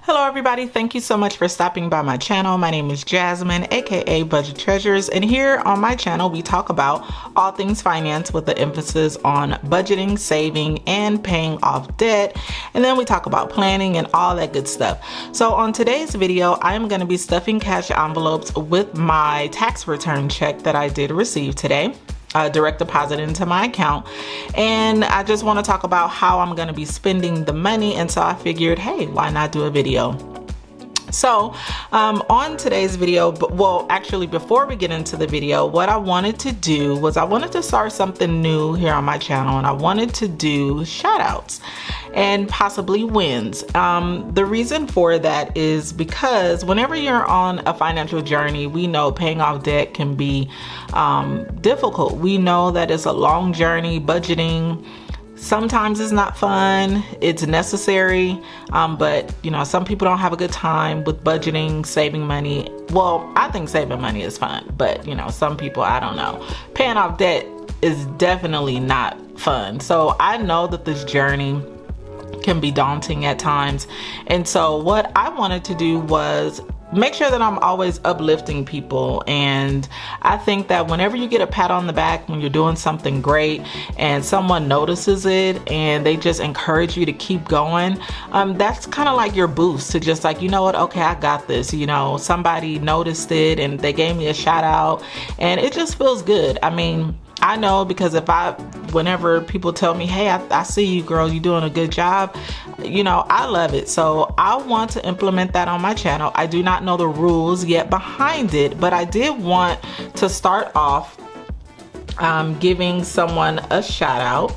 Hello everybody, thank you so much for stopping by my channel. My name is Jasmine, aka Budget Treasures, and here on my channel we talk about all things finance with the emphasis on budgeting, saving, and paying off debt. And then we talk about planning and all that good stuff. So on today's video, I'm going to be stuffing cash envelopes with my tax return check that I did receive today. Direct deposit into my account, and I just want to talk about how I'm going to be spending the money, and so I figured, hey, why not do a video? So on today's video, well, actually before we get into the video, what I wanted to do was I wanted to start something new here on my channel, and I wanted to do shout outs and possibly wins. The reason for that is because whenever you're on a financial journey, we know paying off debt can be difficult. We know that it's a long journey. Budgeting sometimes it's not fun, it's necessary, but you know, some people don't have a good time with budgeting, saving money. Well, I think saving money is fun, but you know, some people, I don't know. Paying off debt is definitely not fun. So I know that this journey can be daunting at times, and so what I wanted to do was make sure that I'm always uplifting people. And I think that whenever you get a pat on the back when you're doing something great and someone notices it and they just encourage you to keep going, that's kind of like your boost to just like, you know what, okay, I got this. You know, somebody noticed it and they gave me a shout out, and it just feels good. I mean, I know, because whenever people tell me, hey, I see you, girl, you're doing a good job, you know, I love it. So I want to implement that on my channel. I do not know the rules yet behind it, but I did want to start off giving someone a shout out.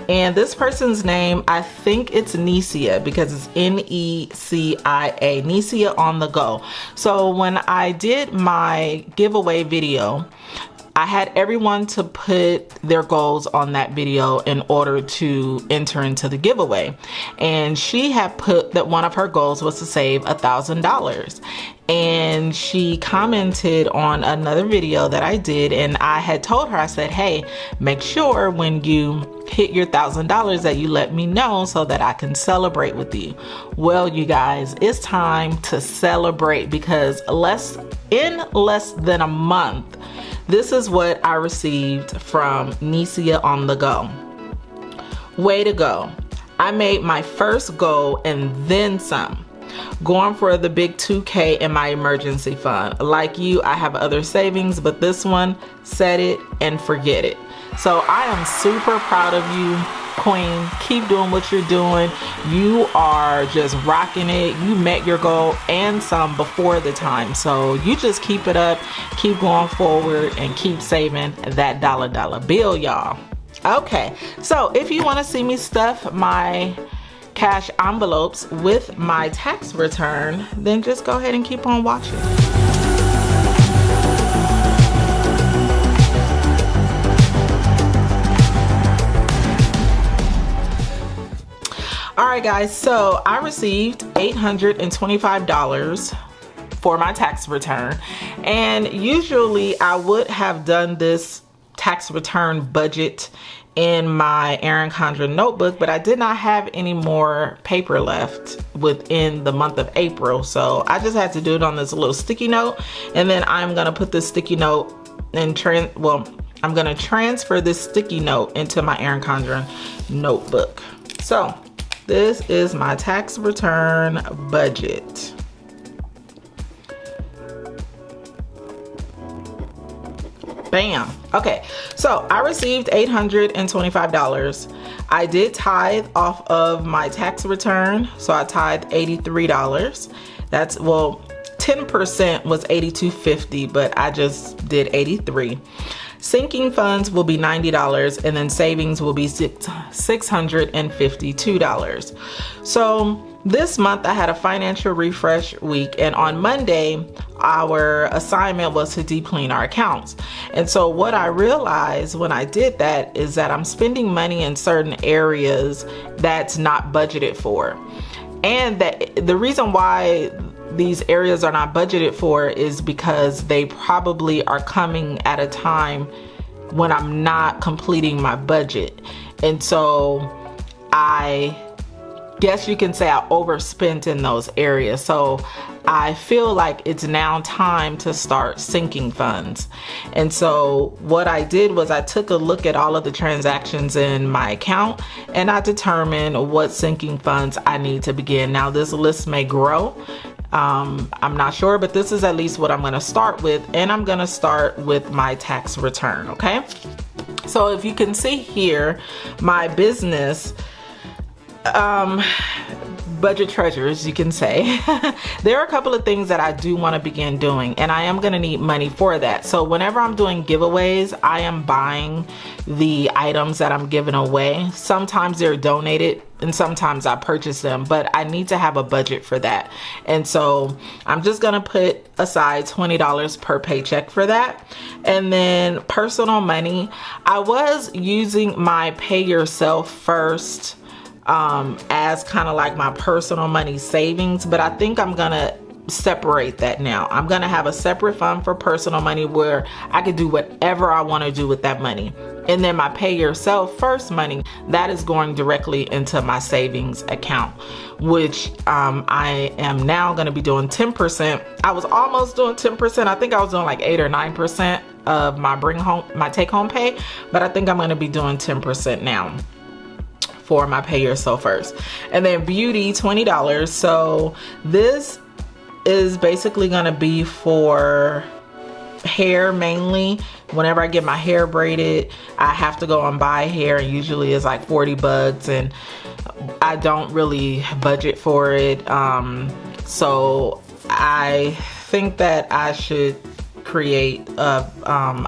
And this person's name, I think it's Necia, because it's N-E-C-I-A, Necia on the go. So when I did my giveaway video, I had everyone to put their goals on that video in order to enter into the giveaway. And she had put that one of her goals was to save $1,000. And she commented on another video that I did, and I had told her, I said, hey, make sure when you hit your $1,000 that you let me know so that I can celebrate with you. Well, you guys, it's time to celebrate, because in less than a month, this is what I received from Necia on the go. Way to go. I made my first goal and then some. Going for the big 2K in my emergency fund. Like you, I have other savings, but this one, set it and forget it. So I am super proud of you, Queen. Keep doing what you're doing. You are just rocking it. You met your goal and some before the time. So you just keep it up, keep going forward, and keep saving that dollar bill, y'all. Okay, so if you want to see me stuff my cash envelopes with my tax return, then just go ahead and keep on watching. Alright guys, so I received $825 for my tax return, and usually I would have done this tax return budget in my Erin Condren notebook, but I did not have any more paper left within the month of April, so I just had to do it on this little sticky note. And then I'm gonna put this sticky note and I'm gonna transfer this sticky note into my Erin Condren notebook. So this is my tax return budget. Bam. Okay, so I received $825. I did tithe off of my tax return, so I tithed $83. That's, well, 10% was $82.50, but I just did $83. Sinking funds will be $90, and then savings will be $652. So this month I had a financial refresh week, and on Monday our assignment was to deep clean our accounts. And so what I realized when I did that is that I'm spending money in certain areas that's not budgeted for. And that the reason why these areas are not budgeted for is because they probably are coming at a time when I'm not completing my budget. And so I guess you can say I overspent in those areas. So I feel like it's now time to start sinking funds. And so what I did was I took a look at all of the transactions in my account and I determined what sinking funds I need to begin. Now this list may grow. I'm not sure, but this is at least what I'm going to start with, and I'm going to start with my tax return. Okay. So if you can see here, my business, budget treasures, you can say, there are a couple of things that I do want to begin doing, and I am going to need money for that. So whenever I'm doing giveaways, I am buying the items that I'm giving away. Sometimes they're donated and sometimes I purchase them, but I need to have a budget for that. And so I'm just going to put aside $20 per paycheck for that. And then personal money, I was using my pay yourself first as kind of like my personal money savings, but I think I'm gonna separate that now. I'm gonna have a separate fund for personal money where I could do whatever I want to do with that money. And then my pay yourself first money, that is going directly into my savings account, which I am now going to be doing 10%. I was almost doing 10%. I think I was doing like 8 or 9% of my take home pay, but I think I'm going to be doing 10% now for my pay yourself first. And then beauty, $20. So this is basically going to be for hair mainly. Whenever I get my hair braided, I have to go and buy hair, and usually it's like 40 bucks, and I don't really budget for it. So I think that I should create a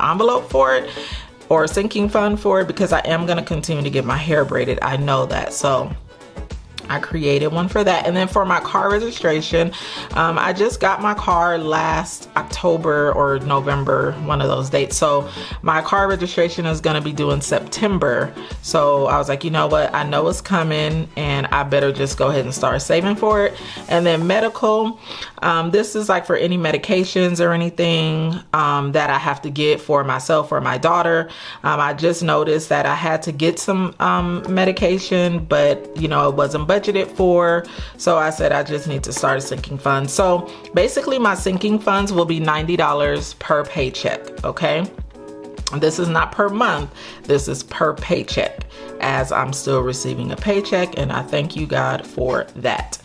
envelope for it, or a sinking fund for it, because I am going to continue to get my hair braided. I know that. So I created one for that. And then for my car registration, I just got my car last October or November, one of those dates. So my car registration is going to be due in September. So I was like, you know what? I know it's coming and I better just go ahead and start saving for it. And then medical, this is like for any medications or anything that I have to get for myself or my daughter. I just noticed that I had to get some medication, but you know, it wasn't budgeted for. So I said, I just need to start a sinking fund. So basically my sinking funds will be $90 per paycheck. Okay. This is not per month. This is per paycheck, as I'm still receiving a paycheck. And I thank you, God, for that.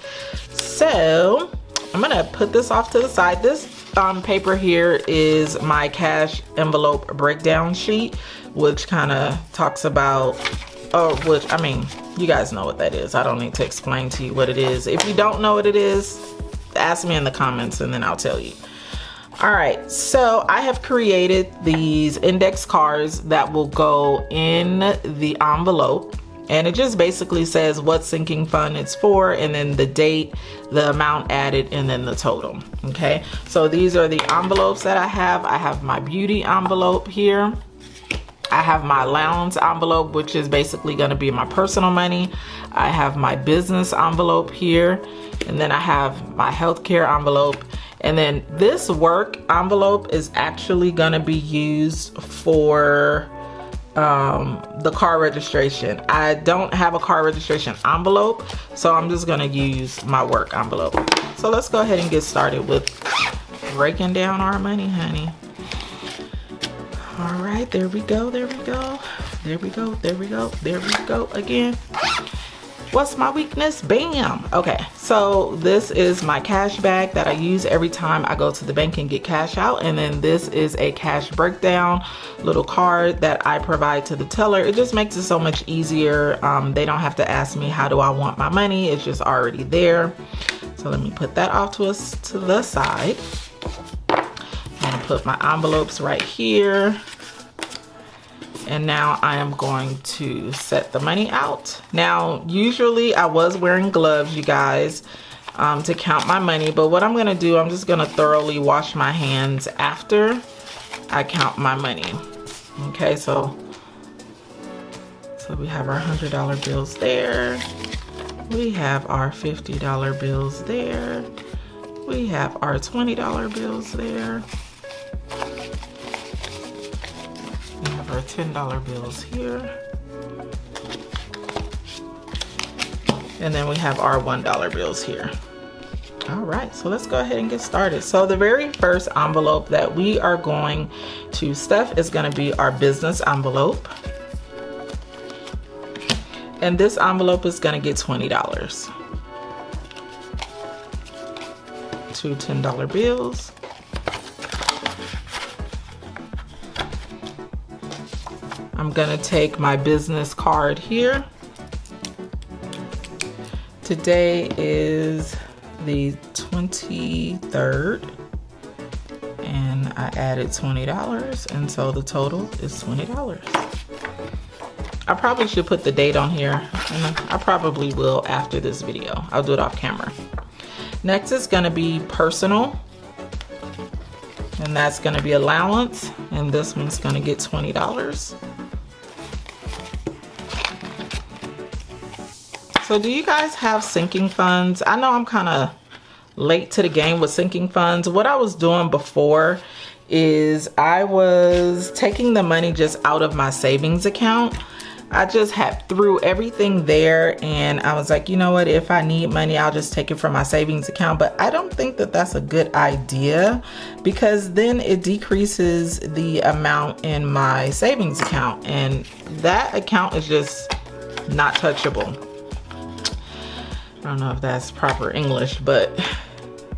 So I'm going to put this off to the side. This paper here is my cash envelope breakdown sheet, which kind of talks about, which, I mean, you guys know what that is. I don't need to explain to you what it is. If you don't know what it is, ask me in the comments and then I'll tell you. All right, so I have created these index cards that will go in the envelope, and it just basically says what sinking fund it's for, and then the date, the amount added, and then the total. Okay, so these are the envelopes that I have. I have my beauty envelope here. I have my allowance envelope, which is basically going to be my personal money. I have my business envelope here, and then I have my healthcare envelope. And then this work envelope is actually going to be used for the car registration. I don't have a car registration envelope, so I'm just going to use my work envelope. So let's go ahead and get started with breaking down our money, honey. All right, there we go, there we go, there we go, there we go, there we go again. What's my weakness? Bam. Okay, so this is my cash bag that I use every time I go to the bank and get cash out. And then this is a cash breakdown little card that I provide to the teller. It just makes it so much easier. They don't have to ask me, how do I want my money? It's just already there. So let me put that off to the side. I'm gonna put my envelopes right here. And now I am going to set the money out. Now, usually I was wearing gloves, you guys, to count my money. But what I'm gonna do, I'm just gonna thoroughly wash my hands after I count my money. Okay, so we have our $100 bills there. We have our $50 bills there. We have our $20 bills there. We have our $10 bills here. And then we have our $1 bills here. All right, so let's go ahead and get started. So the very first envelope that we are going to stuff is going to be our business envelope. And this envelope is going to get $20. 2 $10 bills. I'm going to take my business card here. Today is the 23rd and I added $20, and so the total is $20. I probably should put the date on here, and I probably will after this video. I'll do it off camera. Next is going to be personal, and that's going to be allowance, and this one's going to get $20. So do you guys have sinking funds? I know I'm kind of late to the game with sinking funds. What I was doing before is I was taking the money just out of my savings account. I just threw everything there, and I was like, you know what, if I need money, I'll just take it from my savings account. But I don't think that that's a good idea, because then it decreases the amount in my savings account, and that account is just not touchable. I don't know if that's proper English, but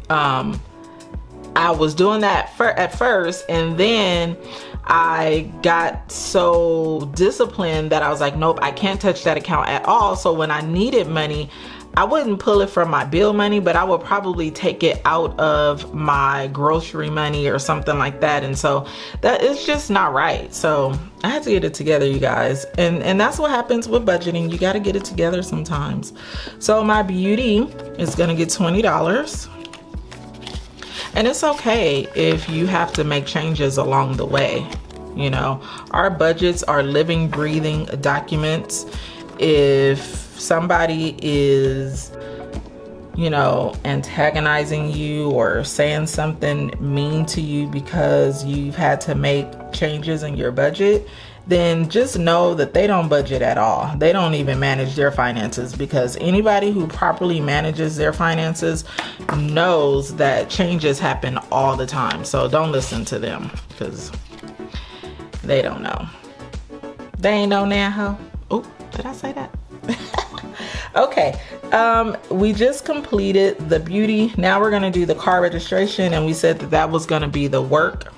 I was doing that at first, and then I got so disciplined that I was like, nope, I can't touch that account at all. So when I needed money, I wouldn't pull it from my bill money, but I would probably take it out of my grocery money or something like that. And so that is just not right. So I had to get it together, you guys. And that's what happens with budgeting. You got to get it together sometimes. So my beauty is going to get $20. And it's okay if you have to make changes along the way. You know, our budgets are living, breathing documents. If somebody is, you know, antagonizing you or saying something mean to you because you've had to make changes in your budget, then just know that they don't budget at all. They don't even manage their finances, because anybody who properly manages their finances knows that changes happen all the time. So don't listen to them, because they don't know. They ain't no now, ho. Oh, did I say that? Okay, we just completed the beauty. Now we're gonna do the car registration, and we said that that was gonna be the work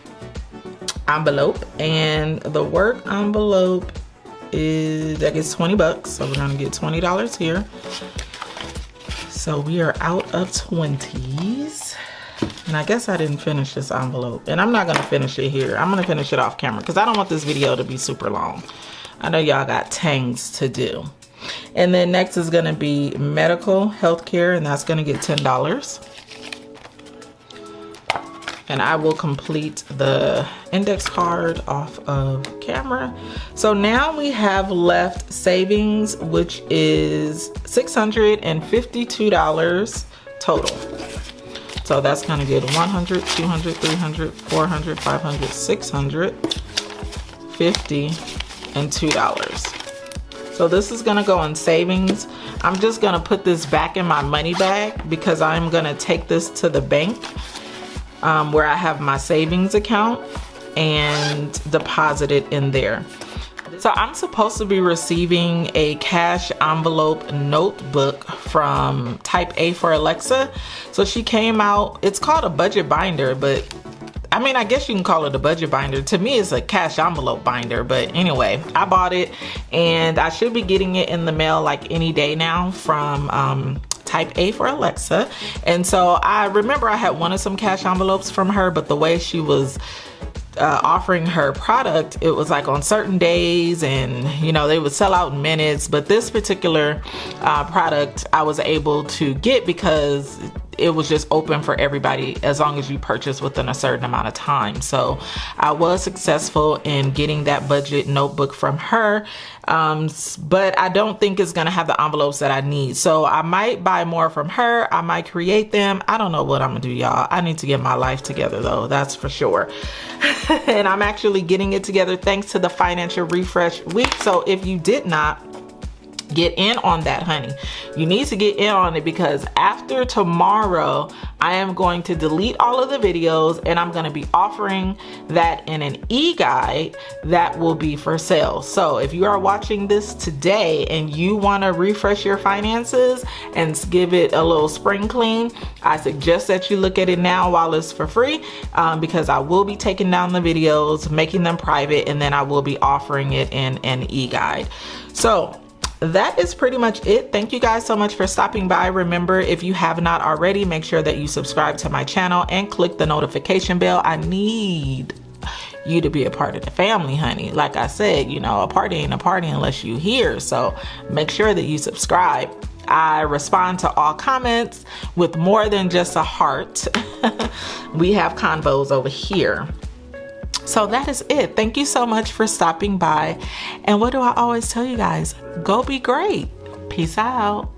envelope, and the work envelope is, that gets $20, so we're gonna get $20 here. So we are out of 20s, and I guess I didn't finish this envelope, and I'm not gonna finish it here. I'm gonna finish it off camera because I don't want this video to be super long. I know y'all got things to do. And then next is gonna be medical healthcare, and that's gonna get $10. And I will complete the index card off of camera. So now we have left savings, which is $652 total. So that's gonna get 100, 200, 300, 400, 500, 600, 50, and $2. So this is gonna go in savings. I'm just gonna put this back in my money bag because I'm gonna take this to the bank where I have my savings account and deposit it in there. So I'm supposed to be receiving a cash envelope notebook from Type A for Alexa. So she came out, it's called a budget binder, but I mean, I guess you can call it a budget binder. To me, it's a cash envelope binder. But anyway, I bought it, and I should be getting it in the mail like any day now from Type A for Alexa. And so I remember I had wanted some cash envelopes from her, but the way she was offering her product, it was like on certain days, and you know, they would sell out in minutes. But this particular product I was able to get because it was just open for everybody as long as you purchase within a certain amount of time. So I was successful in getting that budget notebook from her, but I don't think it's gonna have the envelopes that I need. So I might buy more from her. I might create them. I don't know what I'm gonna do, y'all. I need to get my life together though, that's for sure. And I'm actually getting it together thanks to the financial refresh week. So if you did not Get in on that, honey. You need to get in on it, because after tomorrow, I am going to delete all of the videos and I'm going to be offering that in an e-guide that will be for sale. So if you are watching this today and you want to refresh your finances and give it a little spring clean, I suggest that you look at it now while it's for free, because I will be taking down the videos, making them private, and then I will be offering it in an e-guide. So that is pretty much it. Thank you guys so much for stopping by. Remember, if you have not already, make sure that you subscribe to my channel and click the notification bell. I need you to be a part of the family, honey. Like I said, you know, a party ain't a party unless you here. So make sure that you subscribe. I respond to all comments with more than just a heart. We have convos over here. So that is it. Thank you so much for stopping by. And what do I always tell you guys? Go be great. Peace out.